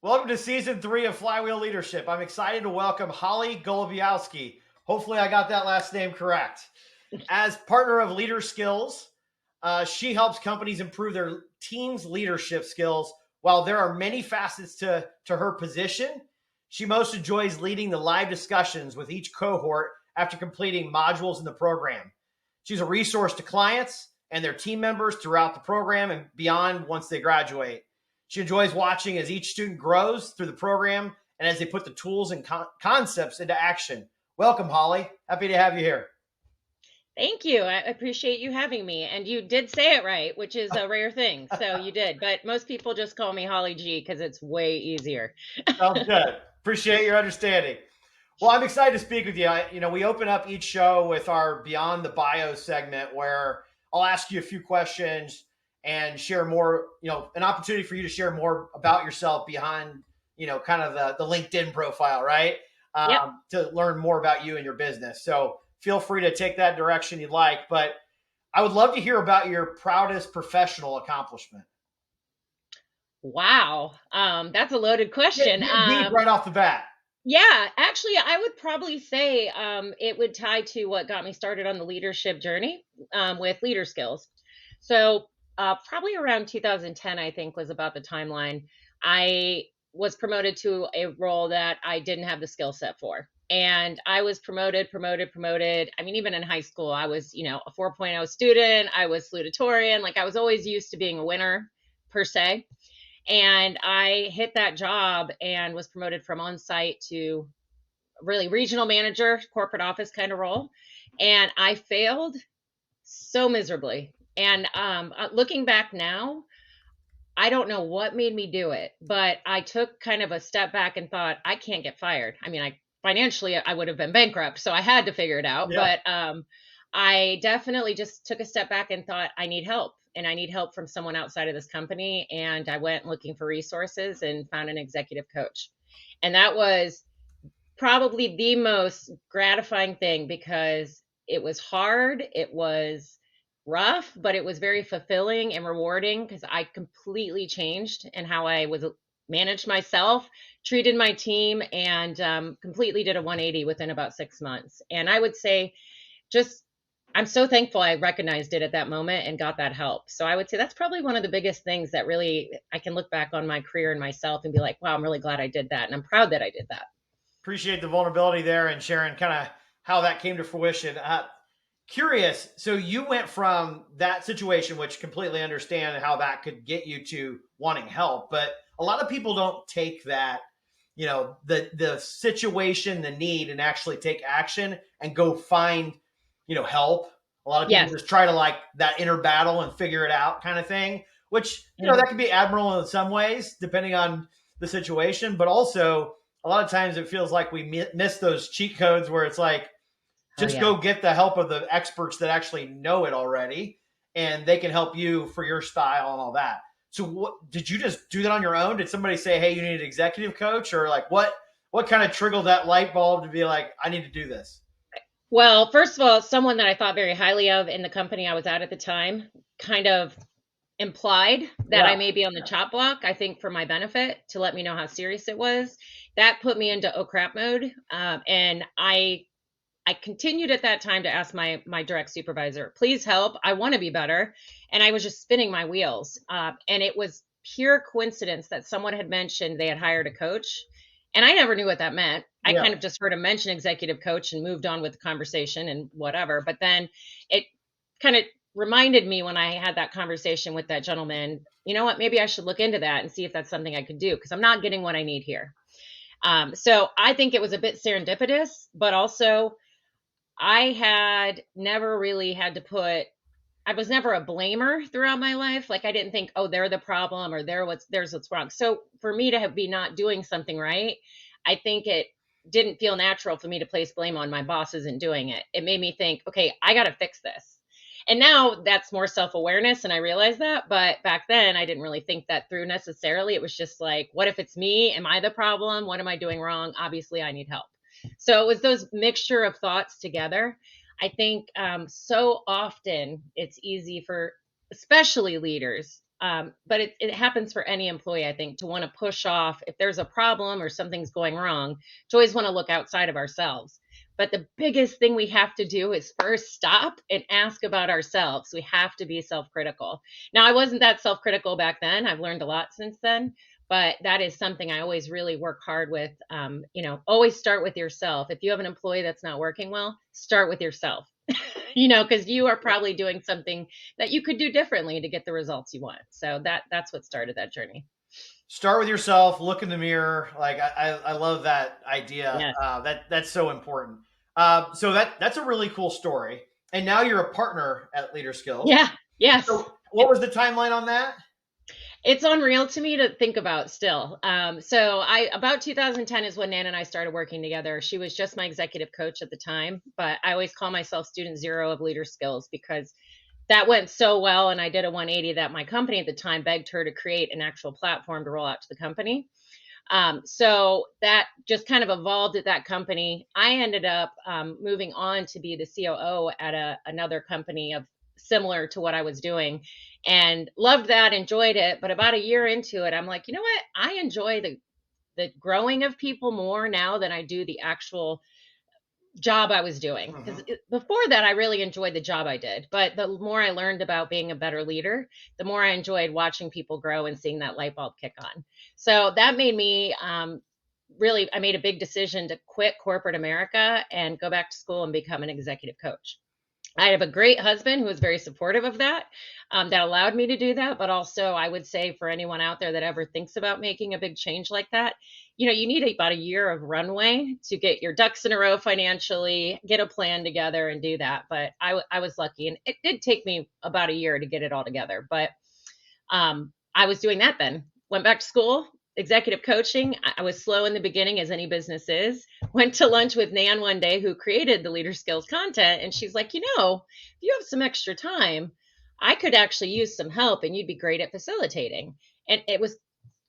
Welcome to season 3 of Flywheel Leadership. I'm excited to welcome Holly Golebiowski. Hopefully, I got that last name correct. As partner of LeaderSkills, she helps companies improve their team's leadership skills. While there are many facets to her position, she most enjoys leading the live discussions with each cohort after completing modules in the program. She's a resource to clients and their team members throughout the program and beyond once they graduate. She enjoys watching as each student grows through the program and as they put the tools and concepts into action. Welcome, Holly. Happy to have you here. Thank you. I appreciate you having me. And you did say it right, which is a rare thing. So you did. But most people just call me Holly G because it's way easier. Sounds good. Appreciate your understanding. Well, I'm excited to speak with you. We open up each show with our Beyond the Bio segment where I'll ask you a few questions and share more, an opportunity for you to share more about yourself behind, kind of the LinkedIn profile, right? Yep. To learn more about you and your business. So feel free to take that direction you'd like, but I would love to hear about your proudest professional accomplishment. Wow. That's a loaded question. Deep right off the bat. Yeah, actually, I would probably say it would tie to what got me started on the leadership journey with LeaderSkills. So probably around 2010, I think, was about the timeline. I was promoted to a role that I didn't have the skill set for. And I was promoted. I mean, even in high school, I was, a 4.0 student. I was salutatorian. Like I was always used to being a winner per se. And I hit that job and was promoted from on-site to really regional manager, corporate office kind of role. And I failed so miserably. And looking back now, I don't know what made me do it, but I took kind of a step back and thought, I can't get fired. I mean, financially, I would have been bankrupt, so I had to figure it out. Yeah. But I definitely just took a step back and thought, I need help. And I need help from someone outside of this company. And I went looking for resources and found an executive coach. And that was probably the most gratifying thing because it was hard. It was rough, but it was very fulfilling and rewarding because I completely changed in how I was managed myself, treated my team, and completely did a 180 within about 6 months. And I would say just I'm so thankful I recognized it at that moment and got that help. So I would say that's probably one of the biggest things that really I can look back on my career and myself and be like, wow, I'm really glad I did that. And I'm proud that I did that. Appreciate the vulnerability there and sharing kind of how that came to fruition. Curious, so you went from that situation, which completely understand how that could get you to wanting help, but a lot of people don't take that, the situation, the need, and actually take action and go find, help. A lot of people Yes. just try to like that inner battle and figure it out kind of thing, which, that can be admirable in some ways, depending on the situation, but also a lot of times it feels like we miss those cheat codes where it's like, just go get the help of the experts that actually know it already, and they can help you for your style and all that. So what did you just do that on your own? Did somebody say, hey, you need an executive coach, or like what kind of triggered that light bulb to be like, I need to do this? Well, first of all, someone that I thought very highly of in the company I was at the time kind of implied that I may be on the chop block, I think for my benefit to let me know how serious it was. That put me into oh crap mode. And I continued at that time to ask my direct supervisor, please help. I want to be better. And I was just spinning my wheels. And it was pure coincidence that someone had mentioned they had hired a coach. And I never knew what that meant. I kind of just heard him mention executive coach and moved on with the conversation and whatever. But then it kind of reminded me when I had that conversation with that gentleman, you know what, maybe I should look into that and see if that's something I could do because I'm not getting what I need here. So I think it was a bit serendipitous, but also I had never really had to I was never a blamer throughout my life. Like I didn't think, oh, they're the problem or there's what's wrong. So for me to be not doing something right, I think it didn't feel natural for me to place blame on my boss isn't doing it. It made me think, okay, I got to fix this. And now that's more self-awareness and I realize that. But back then I didn't really think that through necessarily. It was just like, what if it's me? Am I the problem? What am I doing wrong? Obviously I need help. So it was those mixture of thoughts together. I think so often it's easy for especially leaders But it happens for any employee, I think, to want to push off if there's a problem or something's going wrong, to always want to look outside of ourselves. But the biggest thing we have to do is first stop and ask about ourselves. We have to be self-critical. Now, I wasn't that self-critical back then. I've learned a lot since then, but that is something I always really work hard with. Always start with yourself. If you have an employee that's not working well, start with yourself. Because you are probably doing something that you could do differently to get the results you want. So that's what started that journey. Start with yourself, look in the mirror. Like I love that idea. Yes. That's so important. So that's a really cool story. And now you're a partner at LeaderSkills. Yeah. Yes. So what was the timeline on that? It's unreal to me to think about still. About 2010 is when Nan and I started working together. She was just my executive coach at the time, but I always call myself student zero of LeaderSkills because that went so well. And I did a 180 that my company at the time begged her to create an actual platform to roll out to the company. So that just kind of evolved at that company. I ended up moving on to be the COO at another company of similar to what I was doing, and loved that, enjoyed it. But about a year into it, I'm like, you know what? I enjoy the growing of people more now than I do the actual job I was doing. Because before that, I really enjoyed the job I did. But the more I learned about being a better leader, the more I enjoyed watching people grow and seeing that light bulb kick on. So that made me I made a big decision to quit corporate America and go back to school and become an executive coach. I have a great husband who is very supportive of that, that allowed me to do that. But also, I would say for anyone out there that ever thinks about making a big change like that, you need about a year of runway to get your ducks in a row financially, get a plan together and do that. But I was lucky. And it did take me about a year to get it all together. But I was doing that then. Went back to school, executive coaching. I was slow in the beginning, as any business is. Went to lunch with Nan one day, who created the LeaderSkills content. And she's like, if you have some extra time, I could actually use some help and you'd be great at facilitating. And it was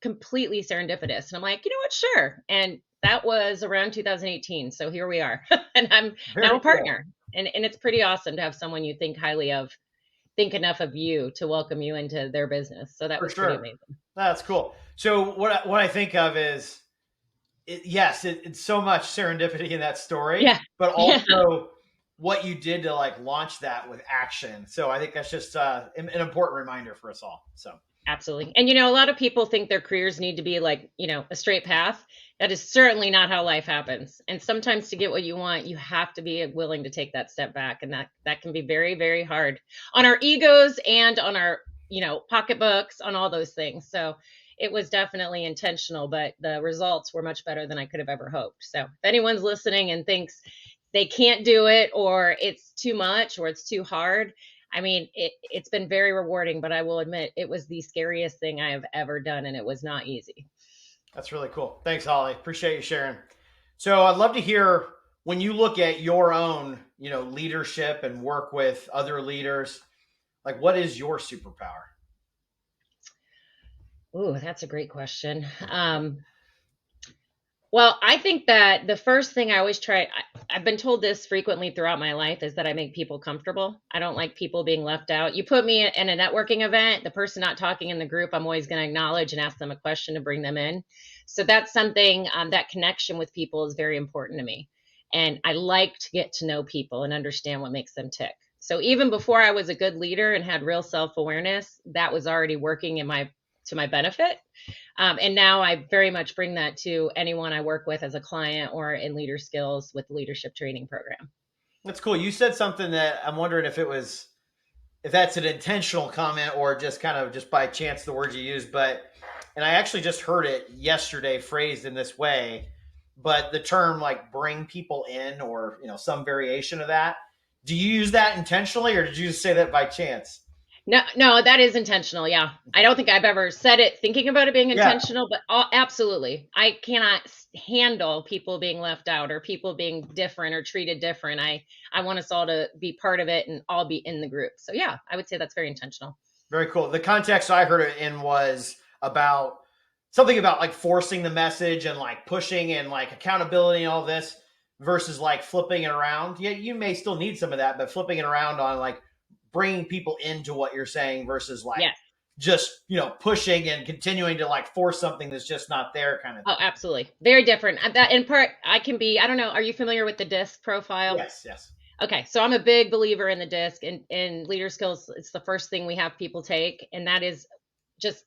completely serendipitous. And I'm like, you know what? Sure. And that was around 2018. So here we are. And I'm now a partner. And it's pretty awesome to have someone you think highly of think enough of you to welcome you into their business. So that was pretty amazing. That's cool. So what I think of is, it's so much serendipity in that story, but also what you did to launch that with action. So I think that's just an important reminder for us all. So absolutely. And a lot of people think their careers need to be a straight path. That is certainly not how life happens. And sometimes to get what you want, you have to be willing to take that step back. And that can be very, very hard on our egos and on our, pocketbooks, on all those things. So it was definitely intentional, but the results were much better than I could have ever hoped. So if anyone's listening and thinks they can't do it, or it's too much, or it's too hard, I mean, it's been very rewarding, but I will admit it was the scariest thing I have ever done, and it was not easy. That's really cool. Thanks, Holly. Appreciate you sharing. So I'd love to hear, when you look at your own, leadership and work with other leaders, what is your superpower? Oh, that's a great question. Well, I think that the first thing I always try, I've been told this frequently throughout my life, is that I make people comfortable. I don't like people being left out. You put me in a networking event, the person not talking in the group, I'm always going to acknowledge and ask them a question to bring them in. So that's something, that connection with people is very important to me. And I like to get to know people and understand what makes them tick. So even before I was a good leader and had real self-awareness, that was already working to my benefit. And now I very much bring that to anyone I work with as a client or in LeaderSkills with the leadership training program. That's cool. You said something that I'm wondering if that's an intentional comment or just kind of just by chance the words you used, and I actually just heard it yesterday phrased in this way, but the term bring people in, or, some variation of that. Do you use that intentionally, or did you just say that by chance? No, that is intentional. Yeah. I don't think I've ever said it thinking about it being intentional, but absolutely. I cannot handle people being left out or people being different or treated different. I want us all to be part of it and all be in the group. So yeah, I would say that's very intentional. Very cool. The context I heard it in was about something about forcing the message and pushing and accountability and all this versus flipping it around. Yeah, you may still need some of that, but flipping it around on bringing people into what you're saying versus just, pushing and continuing to like force something that's just not there kind of Oh, thing. absolutely. Very different. That in part, I can be, I don't know, are you familiar with the DISC profile? Yes, yes. Okay, so I'm a big believer in the DISC and in LeaderSkills. It's the first thing we have people take, and that is just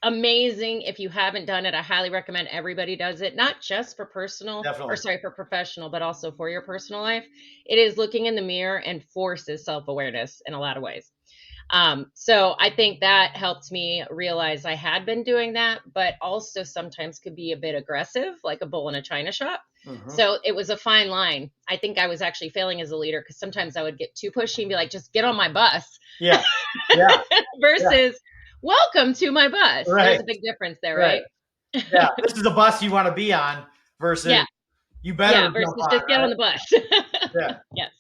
amazing. If you haven't done it, I highly recommend everybody does it, not just for personal or Definitely. sorry, for professional, but also for your personal life. It is looking in the mirror and forces self-awareness in a lot of ways. So I think that helped me realize I had been doing that, but also sometimes could be a bit aggressive, like a bull in a china shop. Hmm. So it was a fine line. I think I was actually failing as a leader because sometimes I would get too pushy and be like, just get on my bus Yeah. Yeah. Yeah. versus welcome to my bus. There's Right. a big difference there, Right. right? Yeah. This is a bus you want to be on versus Yeah. you better Yeah. jump Versus on, just get on right? the bus. Yeah. Yes.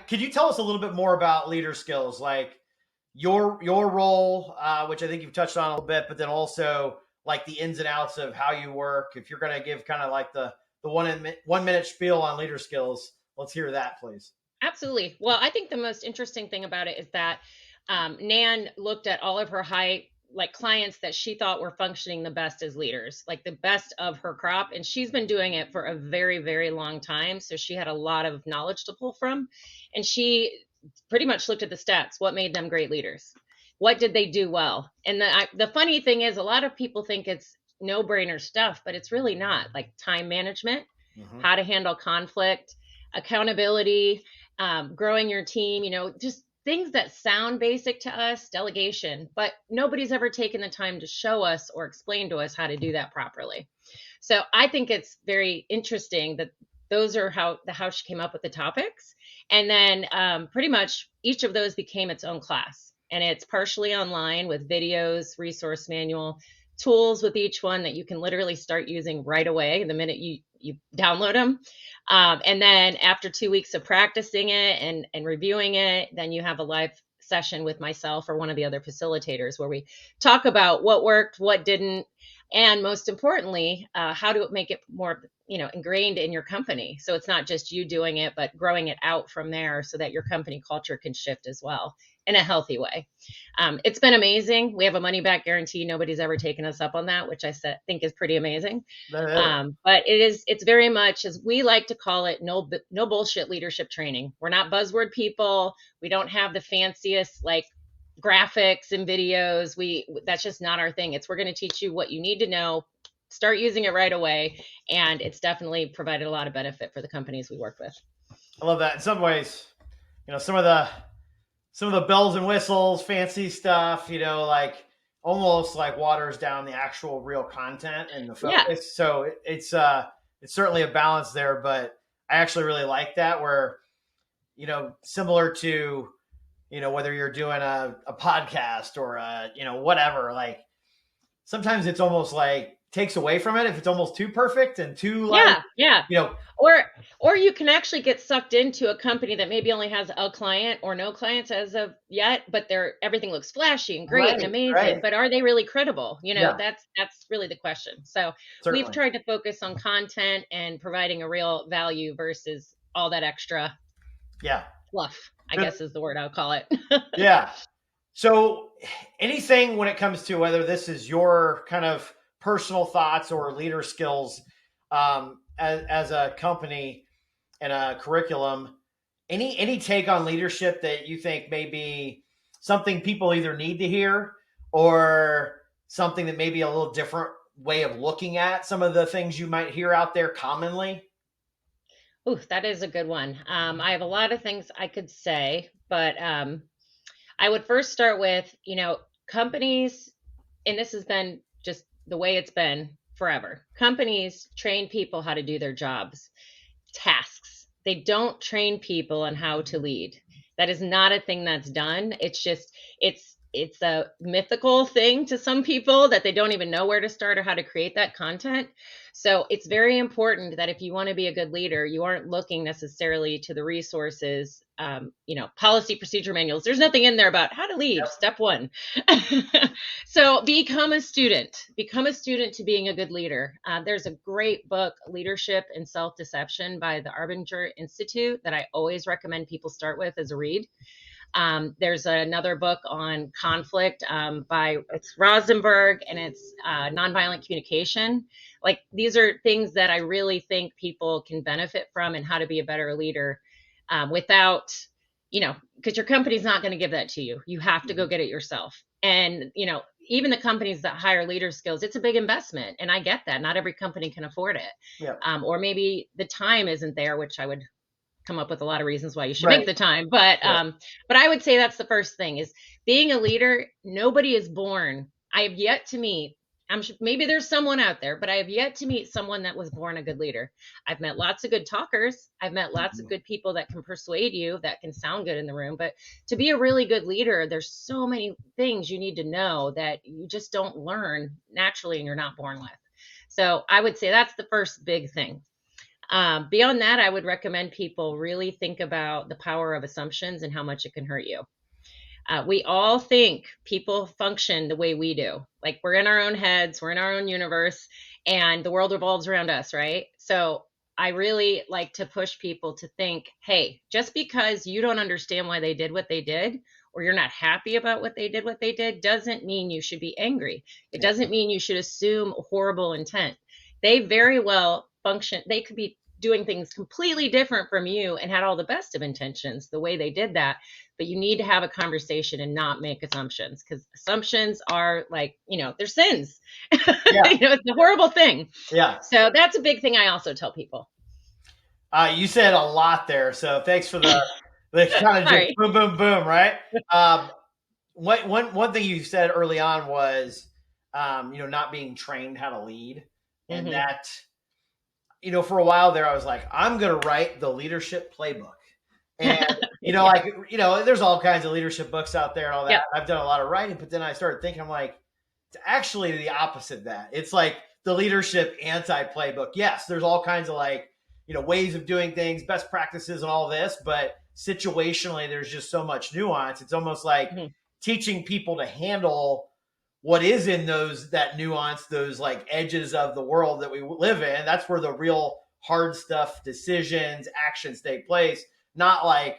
Could you tell us a little bit more about LeaderSkills, like your role, which I think you've touched on a little bit, but then also like the ins and outs of how you work. If you're going to give kind of like the 1 minute spiel on LeaderSkills, let's hear that, please. Absolutely. Well, I think the most interesting thing about it is that Nan looked at all of her high like clients that she thought were functioning the best as leaders, like the best of her crop. And she's been doing it for a very, very long time. So she had a lot of knowledge to pull from. And she pretty much looked at the stats. What made them great leaders? What did they do well? And the funny thing is, a lot of people think it's no brainer stuff, but it's really not. Like time management, Mm-hmm. how to handle conflict, accountability, growing your team, just things that sound basic to us, delegation, but nobody's ever taken the time to show us or explain to us how to do that properly. So I think it's very interesting that those are how she came up with the topics. And then pretty much each of those became its own class. And it's partially online with videos, resource manual, tools with each one that you can literally start using right away the minute you download them. And then after 2 weeks of practicing it and reviewing it, then you have a live session with myself or one of the other facilitators where we talk about what worked, what didn't, and most importantly, how to make it more ingrained in your company. So it's not just you doing it, but growing it out from there so that your company culture can shift as well in a healthy way. It's been amazing. We have a money back guarantee. Nobody's ever taken us up on that, which I think is pretty amazing. But it's very much, as we like to call it, no bullshit leadership training. We're not buzzword people. We don't have the fanciest like graphics and videos. That's just not our thing. We're going to teach you what you need to know, start using it right away. And it's definitely provided a lot of benefit for the companies we work with. I love that. In some ways, some of the bells and whistles, fancy stuff, like almost like waters down the actual real content and the focus. Yeah. So it's certainly a balance there, but I actually really like that where, similar to, whether you're doing a podcast or whatever, like sometimes it's almost like takes away from it if it's almost too perfect and too like, yeah. Or you can actually get sucked into a company that maybe only has a client or no clients as of yet, but everything looks flashy and great and amazing. Right. But are they really credible? Yeah. That's really the question. So Certainly. We've tried to focus on content and providing a real value versus all that extra fluff, I guess is the word I'll call it. Yeah. So anything when it comes to whether this is your kind of personal thoughts or LeaderSkills as a company and a curriculum, any take on leadership that you think may be something people either need to hear or something that may be a little different way of looking at some of the things you might hear out there commonly? Ooh, that is a good one. I have a lot of things I could say, but I would first start with, companies, and this has been just the way it's been forever. Companies train people how to do their jobs, tasks. They don't train people on how to lead. That is not a thing that's done. It's a mythical thing to some people that they don't even know where to start or how to create that content. So it's very important that if you want to be a good leader, you aren't looking necessarily to the resources, policy procedure manuals. There's nothing in there about how to lead. Yep. Step one. So become a student to being a good leader. There's a great book, Leadership and Self-Deception by the Arbinger Institute that I always recommend people start with as a read. There's another book on conflict by it's Rosenberg, and it's nonviolent communication. Like these are things that I really think people can benefit from, and how to be a better leader without, because your company's not going to give that to you. You have to go get it yourself. And, even the companies that hire LeaderSkills, it's a big investment. And I get that. Not every company can afford it. Yeah. Or maybe the time isn't there, which I would come up with a lot of reasons why you should Right. make the time. But I would say that's the first thing is being a leader. Nobody is born. I have yet to meet, I'm sure maybe there's someone out there, but I have yet to meet someone that was born a good leader. I've met lots of good talkers. I've met lots of good people that can persuade you, that can sound good in the room. But to be a really good leader, there's so many things you need to know that you just don't learn naturally and you're not born with. So I would say that's the first big thing. Beyond that, I would recommend people really think about the power of assumptions and how much it can hurt you. We all think people function the way we do. Like we're in our own heads, we're in our own universe, and the world revolves around us, right? So I really like to push people to think, hey, just because you don't understand why they did what they did, or you're not happy about what they did, doesn't mean you should be angry. It doesn't mean you should assume horrible intent. They very well function. They could be doing things completely different from you and had all the best of intentions the way they did that. But you need to have a conversation and not make assumptions, because assumptions are like, they're sins. Yeah. It's a horrible thing. Yeah. So that's a big thing I also tell people. You said a lot there. So thanks for the kind of just boom, boom, boom, right? One thing you said early on was, not being trained how to lead. And that, for a while there, I was like, I'm going to write the leadership playbook. And, there's all kinds of leadership books out there and all that. Yep. I've done a lot of writing, but then I started thinking, I'm like, it's actually the opposite of that. It's like the leadership anti-playbook. Yes, there's all kinds of ways of doing things, best practices and all this, but situationally, there's just so much nuance. It's almost like teaching people to handle what is in that nuance, those edges of the world that we live in. That's where the real hard stuff, decisions, actions take place. Not like,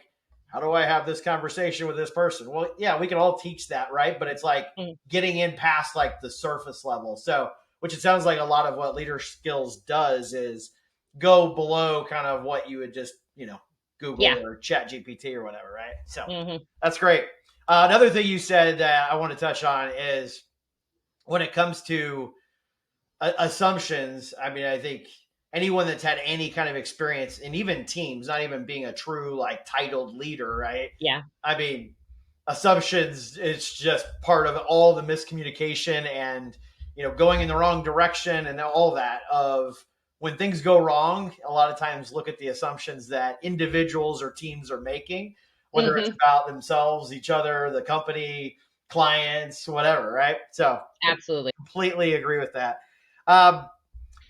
how do I have this conversation with this person? Well, yeah, we can all teach that, right? But it's like getting in past the surface level. So, which it sounds like a lot of what LeaderSkills does is go below kind of what you would just, Google or Chat GPT or whatever, right? So that's great. Another thing you said that I want to touch on is when it comes to assumptions. I mean, I think anyone that's had any kind of experience, and even teams, not even being a true titled leader, right? Yeah. I mean, assumptions, it's just part of all the miscommunication and, going in the wrong direction and all that of when things go wrong. A lot of times look at the assumptions that individuals or teams are making, whether it's about themselves, each other, the company, clients, whatever, right? So absolutely, completely agree with that.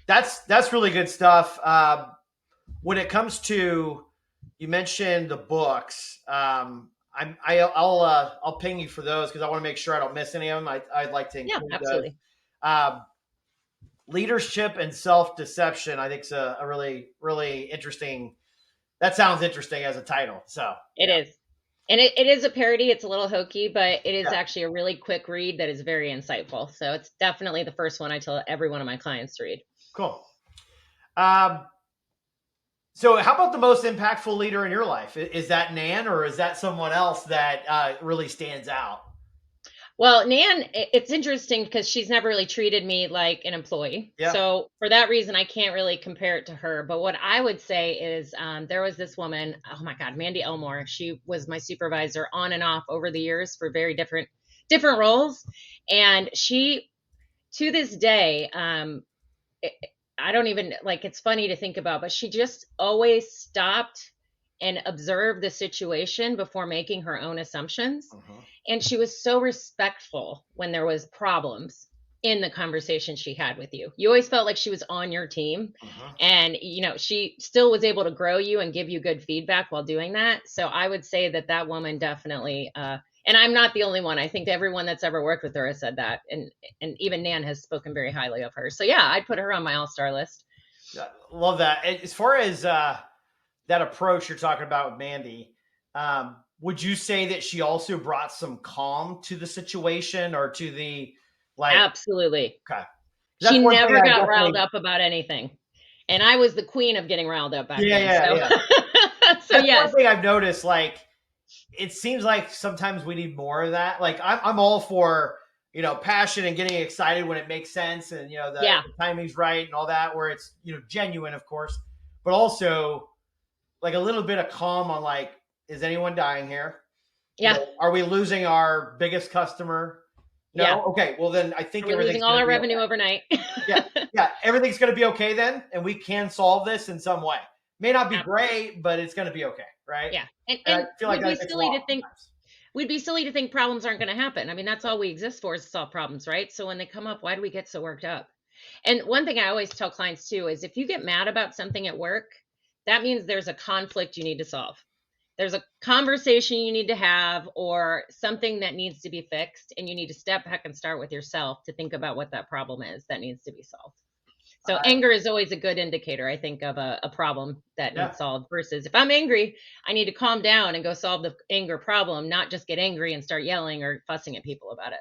That's really good stuff. When it comes to, you mentioned the books. I'll ping you for those because I want to make sure I don't miss any of them. I'd like to include absolutely. those. Leadership and self-deception, I think, is a really, really interesting. That sounds interesting as a title. So it is. And it is a parody. It's a little hokey, but it is actually a really quick read that is very insightful. So it's definitely the first one I tell every one of my clients to read. Cool. So how about the most impactful leader in your life? Is that Nan, or is that someone else that really stands out? Well, Nan, it's interesting because she's never really treated me like an employee. Yeah. So for that reason, I can't really compare it to her. But what I would say is there was this woman, oh my God, Mandy Elmore. She was my supervisor on and off over the years for very different roles. And she, to this day, I don't even it's funny to think about, but she just always stopped and observed the situation before making her own assumptions. And she was so respectful when there was problems in the conversation she had with you. You always felt like she was on your team. And, she still was able to grow you and give you good feedback while doing that. So I would say that woman definitely, and I'm not the only one. I think everyone that's ever worked with her has said that. And even Nan has spoken very highly of her. So yeah, I'd put her on my all-star list. Love that. As far as that approach you're talking about with Mandy, would you say that she also brought some calm to the situation or to the like? Absolutely. Okay, She that's one thing never I got riled definitely. up about anything. And I was the queen of getting riled up back Yeah, then. yeah, So yeah. so That's one yes. thing I've noticed. Like, it seems like sometimes we need more of that. Like, I'm all for passion and getting excited when it makes sense, and Yeah. the timing's right and all that, where it's genuine, of course, but also like a little bit of calm on like, is anyone dying here? Yeah. Are we losing our biggest customer? Yeah. No? Okay. Well, then I think We're losing everything's all going to our be revenue okay. overnight. Yeah. Yeah. Everything's going to be okay then. And we can solve this in some way. May not be Absolutely. great, but it's going to be okay. Right. Yeah. And I And feel like we'd be that gets silly to lost think sometimes. problems aren't going to happen. I mean, that's all we exist for, is to solve problems, right? So when they come up, why do we get so worked up? And one thing I always tell clients too is if you get mad about something at work, that means there's a conflict you need to solve. There's a conversation you need to have or something that needs to be fixed, and you need to step back and start with yourself to think about what that problem is that needs to be solved. So I, anger is always a good indicator, I think, of a problem that yeah. needs solved, versus if I'm angry, I need to calm down and go solve the anger problem, not just get angry and start yelling or fussing at people about it.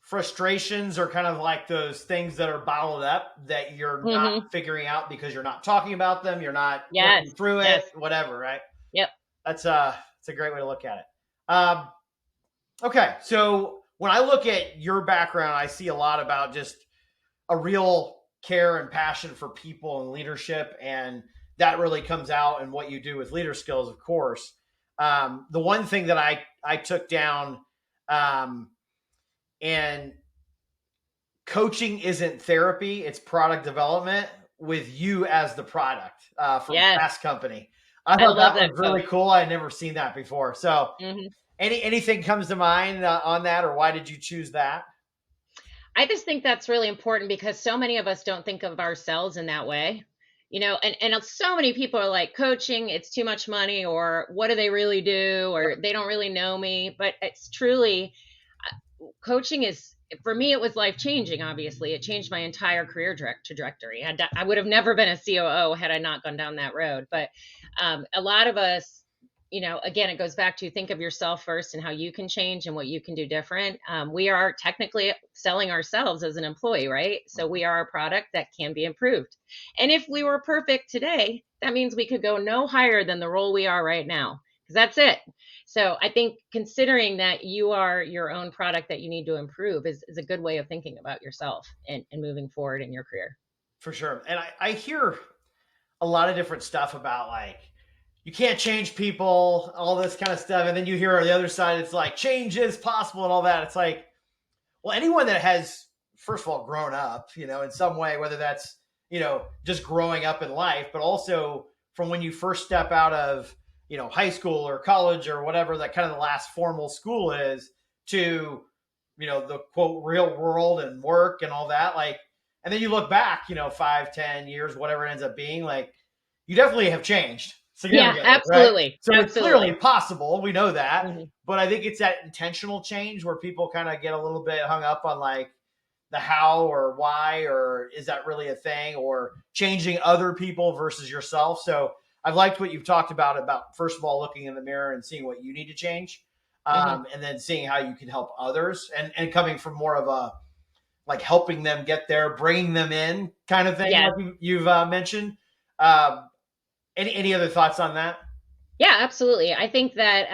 Frustrations are kind of like those things that are bottled up that you're not Mm-hmm. figuring out because you're not talking about them. You're not Yes. working through it, Yes. whatever. Right. Yep. It's a great way to look at it. Okay. So when I look at your background, I see a lot about just a real care and passion for people and leadership. And that really comes out in what you do with LeaderSkills, of course. The one thing that I took down, and coaching isn't therapy, it's product development with you as the product from Yes. Fast Company. I I thought love that that was quote. really cool. I had never seen that before. So Mm-hmm. anything comes to mind on that, or why did you choose that? I just think that's really important because so many of us don't think of ourselves in that way. And so many people are like, coaching, it's too much money, or what do they really do, or they don't really know me. But it's truly, coaching is, for me, it was life changing. Obviously, it changed my entire career trajectory. I would have never been a COO had I not gone down that road. But a lot of us, again, it goes back to think of yourself first and how you can change and what you can do different. We are technically selling ourselves as an employee, right? So we are a product that can be improved. And if we were perfect today, that means we could go no higher than the role we are right now, because that's it. So I think considering that you are your own product that you need to improve is a good way of thinking about yourself and moving forward in your career. For sure. And I hear a lot of different stuff about like, you can't change people, all this kind of stuff. And then you hear on the other side, it's like change is possible and all that. It's like, well, anyone that has, first of all, grown up, in some way, whether that's, just growing up in life, but also from when you first step out of, high school or college or whatever that kind of the last formal school is to, the quote real world and work and all that. Like, and then you look back, 5, 10 years, whatever it ends up being, like, you definitely have changed Yeah, significantly, right? absolutely. So it's clearly Absolutely. possible. We know that. Hmm. But I think it's that intentional change where people kind of get a little bit hung up on like the how or why, or is that really a thing, or changing other people versus yourself. So I've liked what you've talked about first of all, looking in the mirror and seeing what you need to change. Hmm. And then seeing how you can help others and coming from more of a, like helping them get there, bringing them in kind of thing. Yes. Like you've mentioned. Um, any other thoughts on that? Yeah, absolutely. I think that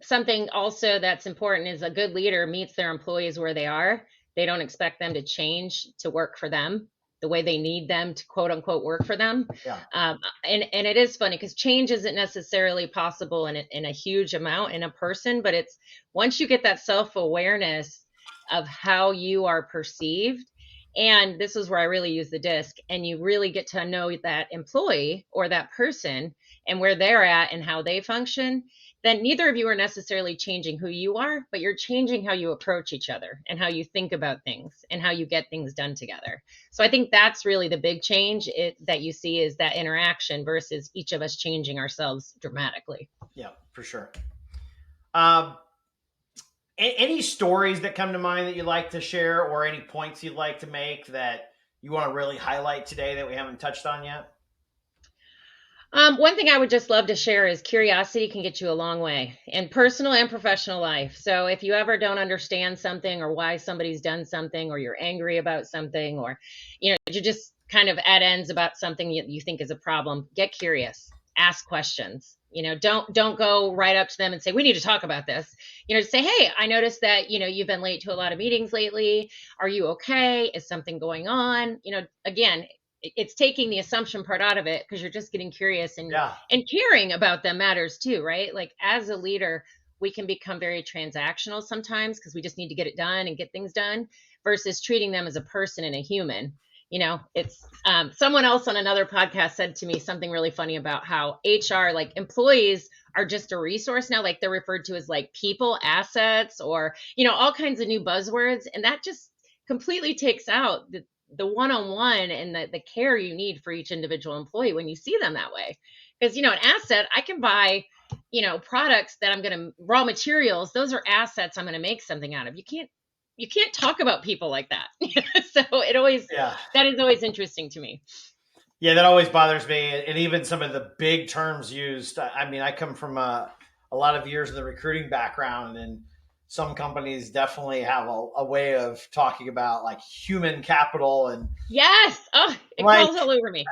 something also that's important is a good leader meets their employees where they are. They don't expect them to change to work for them the way they need them to quote unquote work for them. Yeah. And it is funny because change isn't necessarily possible in a huge amount in a person, but it's once you get that self awareness of how you are perceived. And this is where I really use the disc, and you really get to know that employee or that person and where they're at and how they function, then neither of you are necessarily changing who you are, but you're changing how you approach each other and how you think about things and how you get things done together. So I think that's really the big change that you see is that interaction versus each of us changing ourselves dramatically. Yeah, for sure. Um, any stories that come to mind that you'd like to share, or any points you'd like to make that you want to really highlight today that we haven't touched on yet? One thing I would just love to share is curiosity can get you a long way in personal and professional life. So if you ever don't understand something or why somebody's done something, or you're angry about something, or you're just kind of at ends about something you think is a problem, get curious, ask questions. Don't go right up to them and say, we need to talk about this. Just say, hey, I noticed that you've been late to a lot of meetings lately. Are you okay? Is something going on? Again, it's taking the assumption part out of it, because you're just getting curious, and Yeah. caring about them matters too, right? Like, as a leader, we can become very transactional sometimes, because we just need to get it done and get things done, versus treating them as a person and a human. It's someone else on another podcast said to me something really funny about how HR, like, employees are just a resource now. Like, they're referred to as like people assets, or all kinds of new buzzwords, and that just completely takes out the one-on-one and the care you need for each individual employee when you see them that way. Because an asset, I can buy products that I'm going to, raw materials, those are assets I'm going to make something out of. You can't talk about people like that. So Yeah. that is always interesting to me. Yeah, that always bothers me. And even some of the big terms used. I mean, I come from a lot of years in the recruiting background, and some companies definitely have a way of talking about like human capital and Yes. Oh, it like crawls all over me.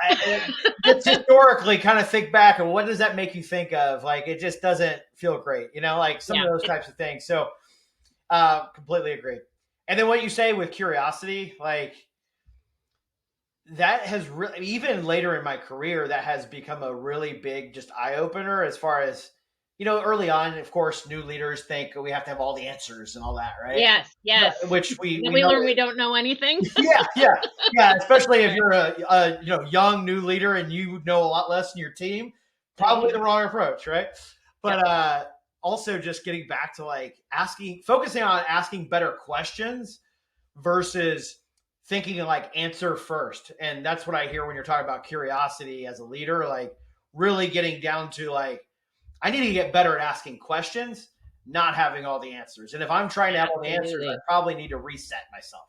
just historically kind of think back and what does that make you think of? Like, it just doesn't feel great, like some Yeah. of those types of things. So completely agree. And then what you say with curiosity, like, that has really, even later in my career, that has become a really big just eye opener as far as, early on, of course, new leaders think we have to have all the answers and all that, right? Yes. Yes. Which we Then we know. learn we don't know anything. Yeah, yeah, yeah. Especially if you're a young new leader and you know a lot less than your team, probably the wrong approach, right? But also just getting back to like focusing on asking better questions versus thinking like answer first. And that's what I hear when you're talking about curiosity as a leader, like really getting down to like, I need to get better at asking questions, not having all the answers. And if I'm trying to have all the answers, I Absolutely. probably need to reset myself.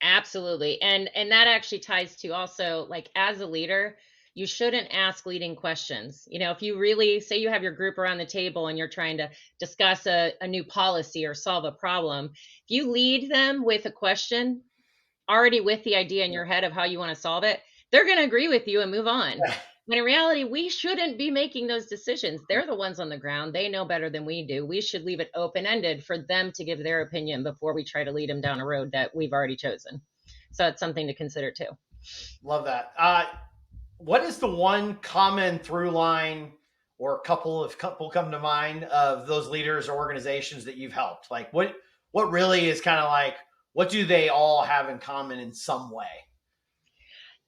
Absolutely. And that actually ties to also, like, as a leader, you shouldn't ask leading questions. If you really say you have your group around the table and you're trying to discuss a new policy or solve a problem, if you lead them with a question already with the idea in your head of how you want to solve it, they're going to agree with you and move on. When in reality, we shouldn't be making those decisions. They're the ones on the ground. They know better than we do. We should leave it open-ended for them to give their opinion before we try to lead them down a road that we've already chosen. So it's something to consider too. Love that. What is the one common through line or couple come to mind of those leaders or organizations that you've helped? Like what really is kind of like, what do they all have in common in some way?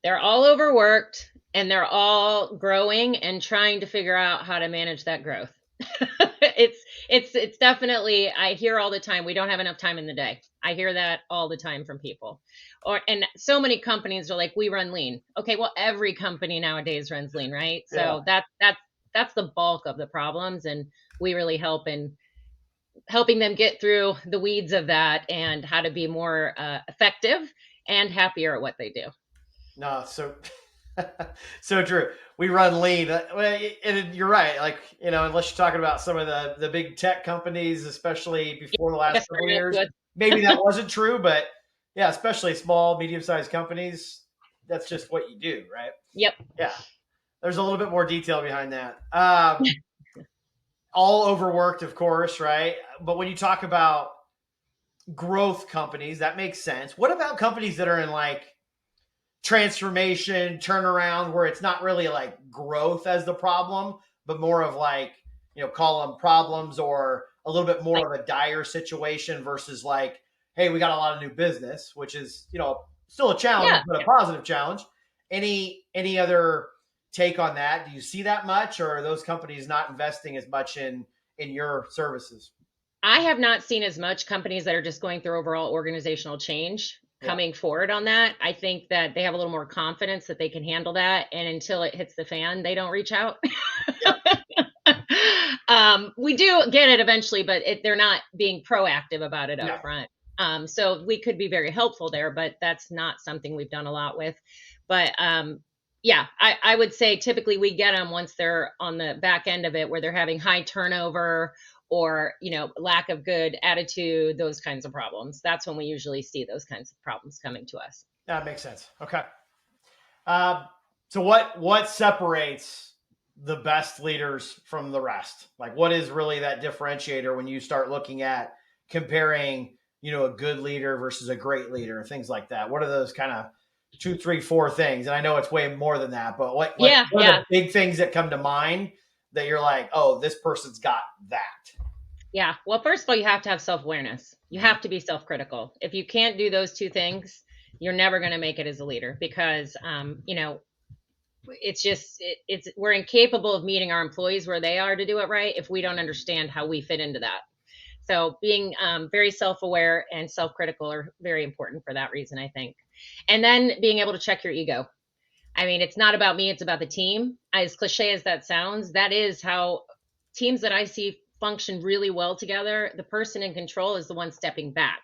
They're all overworked, and they're all growing and trying to figure out how to manage that growth. It's definitely, I hear all the time, we don't have enough time in the day. I hear that all the time from people. And so many companies are like, we run lean. Okay, well, every company nowadays runs lean, right? Yeah. So that's the bulk of the problems, and we really help in helping them get through the weeds of that and how to be more effective and happier at what they do. No, so true. We run lean, and you're right. Like, unless you're talking about some of the big tech companies, especially before the last couple of years, maybe that wasn't true. But yeah, especially small, medium-sized companies, that's just what you do, right? Yep. Yeah, there's a little bit more detail behind that. All overworked, of course, right? But when you talk about growth companies, that makes sense. What about companies that are in like transformation, turnaround, where it's not really like growth as the problem, but more of like, call them problems, or a little bit more of a dire situation versus like, hey, we got a lot of new business, which is, still a challenge, but a positive challenge. Any other take on that? Do you see that much, or are those companies not investing as much in your services? I have not seen as much companies that are just going through overall organizational change coming forward on that. I think that they have a little more confidence that they can handle that. And until it hits the fan, they don't reach out. We do get it eventually, but they're not being proactive about it up front. So we could be very helpful there, but that's not something we've done a lot with. But Yeah, I would say typically we get them once they're on the back end of it, where they're having high turnover or, lack of good attitude, those kinds of problems. That's when we usually see those kinds of problems coming to us. That makes sense. Okay. So what separates the best leaders from the rest? Like, what is really that differentiator when you start looking at comparing, a good leader versus a great leader, things like that? What are those kind of 2, 3, 4 things? And I know it's way more than that, but Yeah, what are yeah, the big things that come to mind that you're like, oh, this person's got that? yeah. Well, first of all, you have to have self-awareness. You have to be self-critical. If you can't do those two things, you're never going to make it as a leader because, it's just it's we're incapable of meeting our employees where they are to do it right if we don't understand how we fit into that. So being very self-aware and self-critical are very important for that reason, I think. And then being able to check your ego. I mean, it's not about me, it's about the team. As cliche as that sounds, that is how teams that I see function really well together. The person in control is the one stepping back.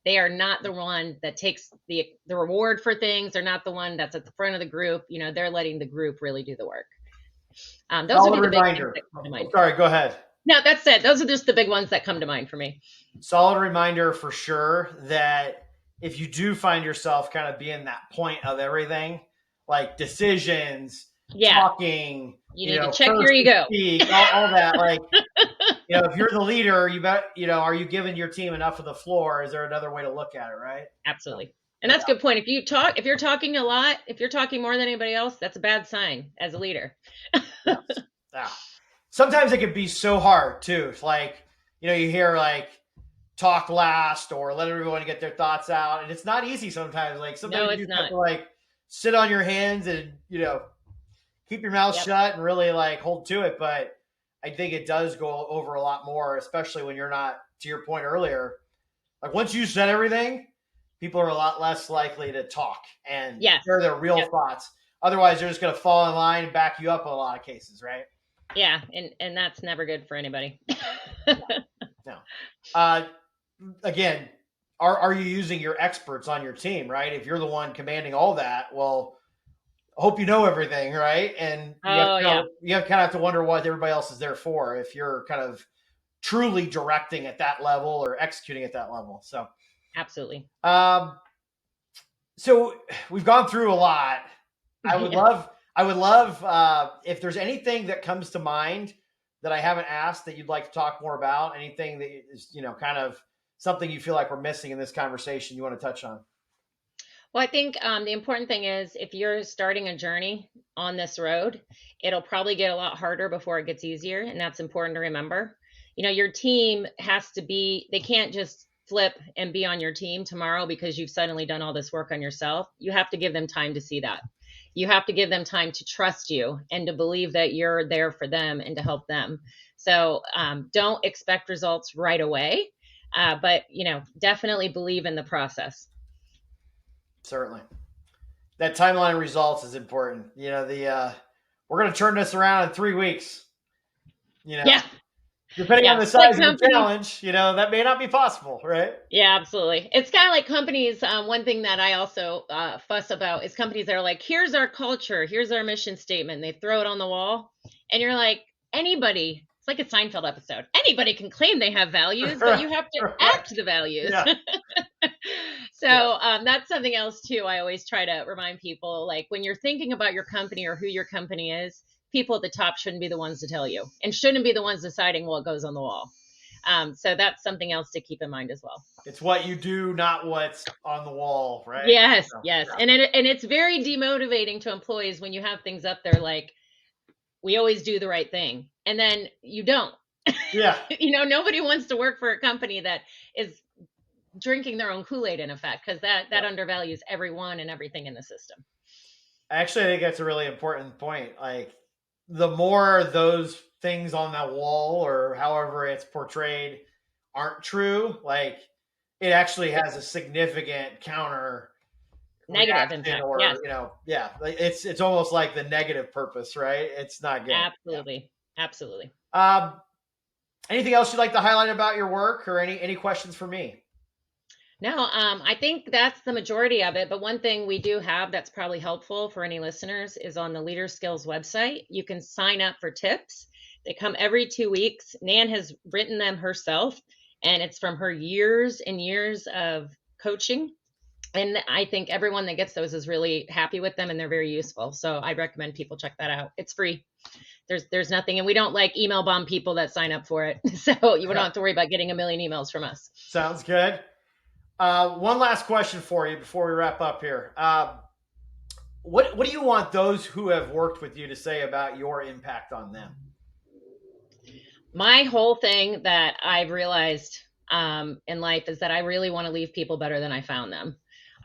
They are not the one that takes the reward for things. They're not the one that's at the front of the group. They're letting the group really do the work. Those would Solid be the big things reminder. that come to Oh, mind. sorry, go ahead. No, that's it. Those are just the big ones that come to mind for me. Solid reminder for sure that if you do find yourself kind of being that point of everything, like decisions, Yeah, talking, you need to check your first to ego. speak, all that, like, if you're the leader, you bet, are you giving your team enough of the floor? Is there another way to look at it, right? Absolutely. And No that's a doubt. good point. If you're talking a lot, if you're talking more than anybody else, that's a bad sign as a leader. Yeah. Yeah. Sometimes it can be so hard too. It's like, you hear like talk last or let everyone get their thoughts out. And it's not easy sometimes. Like No, sometimes you it's just have not. to like sit on your hands and, keep your mouth Yep. shut and really like hold to it. But I think it does go over a lot more, especially when you're not, to your point earlier, like once you said everything, people are a lot less likely to talk and Yes. share their real Yes. thoughts. Otherwise, they're just going to fall in line and back you up in a lot of cases, right? Yeah. And that's never good for anybody. No. Uh, again, are you using your experts on your team, right? If you're the one commanding all that, well, I hope you know everything, right? And Oh, yeah. you kind of have to wonder what everybody else is there for if you're kind of truly directing at that level or executing at that level. Absolutely. Um, so we've gone through a lot. I would Yeah. love, if there's anything that comes to mind that I haven't asked that you'd like to talk more about. Anything that is, kind of something you feel like we're missing in this conversation you want to touch on. Well, I think the important thing is if you're starting a journey on this road, it'll probably get a lot harder before it gets easier. And that's important to remember. Your team has to be, they can't just flip and be on your team tomorrow because you've suddenly done all this work on yourself. You have to give them time to see that. You have to give them time to trust you and to believe that you're there for them and to help them. So don't expect results right away, but definitely believe in the process. Certainly. That timeline results is important. We're going to turn this around in 3 weeks. You know, Yeah. depending on Yeah. the It's like size of the companies. challenge, that may not be possible, right? Yeah, absolutely. It's kind of like companies. One thing that I also fuss about is companies that are like, here's our culture, here's our mission statement. And they throw it on the wall. And you're like, anybody, it's like a Seinfeld episode. Anybody can claim they have values, but you have to Right. act the values. Yeah. So Yeah. that's something else too. I always try to remind people, like when you're thinking about your company or who your company is, people at the top shouldn't be the ones to tell you and shouldn't be the ones deciding what goes on the wall. So that's something else to keep in mind as well. It's what you do, not what's on the wall, right? Yes, So, yes. And it's very demotivating to employees when you have things up there like we always do the right thing and then you don't. yeah. Nobody wants to work for a company that is drinking their own Kool-Aid in effect because that undervalues everyone and everything in the system. Actually, I think that's a really important point. Like, the more those things on that wall or however it's portrayed aren't true, like, it actually has a significant counter Negative reaction, impact. Yes, or yeah, like, it's almost like the negative purpose, right? It's not good. absolutely. Absolutely. Um, anything else you'd like to highlight about your work, or any questions for me? No, I think that's the majority of it. But one thing we do have that's probably helpful for any listeners is on the LeaderSkills website. You can sign up for tips. They come every 2 weeks. Nan has written them herself, and it's from her years and years of coaching. And I think everyone that gets those is really happy with them, and they're very useful. So I recommend people check that out. It's free. There's nothing, and we don't like email bomb people that sign up for it. So you don't have to worry about getting a million emails from us. Sounds good. One last question for you before we wrap up here. What do you want those who have worked with you to say about your impact on them? My whole thing that I've realized in life is that I really want to leave people better than I found them.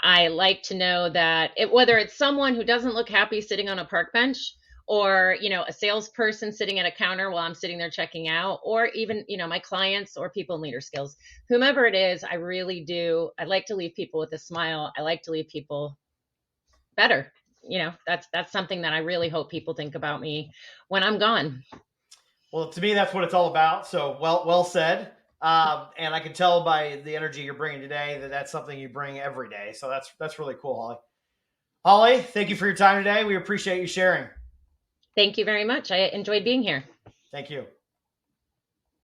I like to know that whether it's someone who doesn't look happy sitting on a park bench, or a salesperson sitting at a counter while I'm sitting there checking out, or even my clients or people in LeaderSkills, whomever it is, I really do. I like to leave people with a smile. I like to leave people better. That's something that I really hope people think about me when I'm gone. Well, to me, that's what it's all about. So well said. And I can tell by the energy you're bringing today that that's something you bring every day. So that's really cool, Holly. Holly, thank you for your time today. We appreciate you sharing. Thank you very much. I enjoyed being here. Thank you.